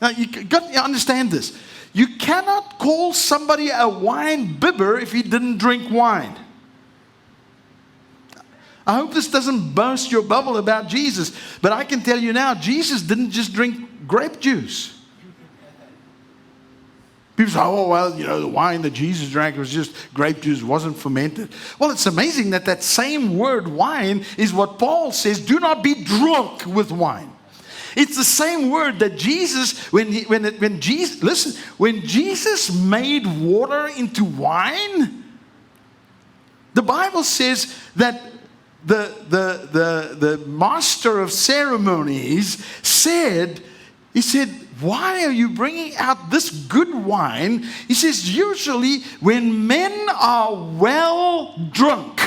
Now, you got to understand this. You cannot call somebody a wine bibber if he didn't drink wine. I hope this doesn't burst your bubble about Jesus, but I can tell you now, Jesus didn't just drink grape juice. People say, oh, well, the wine that Jesus drank was just grape juice, wasn't fermented. Well, it's amazing that same word wine is what Paul says, do not be drunk with wine. It's the same word that Jesus, when Jesus made water into wine, the Bible says that the master of ceremonies said, why are you bringing out this good wine? He says, usually when men are well drunk.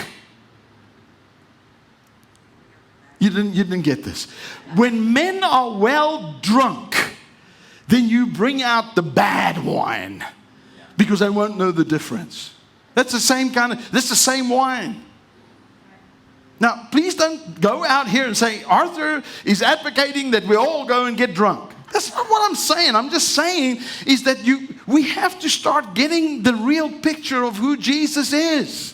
You didn't get this. When men are well drunk, then you bring out the bad wine because they won't know the difference. That's the same wine. Now, please don't go out here and say, Arthur is advocating that we all go and get drunk. That's not what I'm saying. I'm just saying is that we have to start getting the real picture of who Jesus is.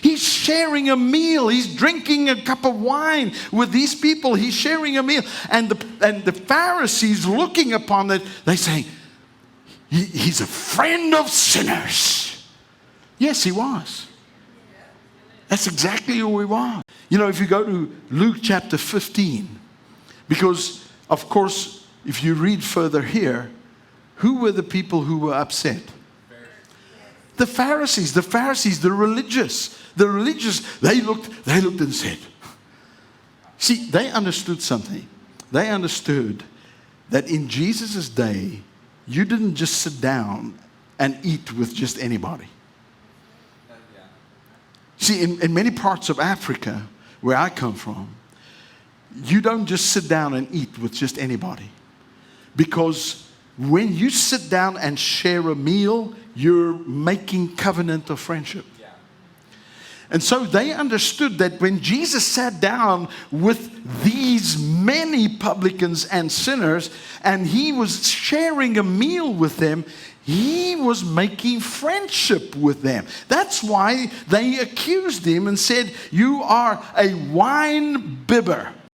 He's sharing a meal. He's drinking a cup of wine with these people. He's sharing a meal. And the Pharisees looking upon it, they say, he's a friend of sinners. Yes, he was. That's exactly who he was. If you go to Luke chapter 15, because, of course, if you read further here, who were the people who were upset? The Pharisees, the religious. The religious, they looked and said, see, they understood something. They understood that in Jesus' day, you didn't just sit down and eat with just anybody. See, in many parts of Africa, where I come from, you don't just sit down and eat with just anybody. Because when you sit down and share a meal, you're making covenant of friendship. And so they understood that when Jesus sat down with these many publicans and sinners, and he was sharing a meal with them, he was making friendship with them. That's why they accused him and said, you are a wine bibber.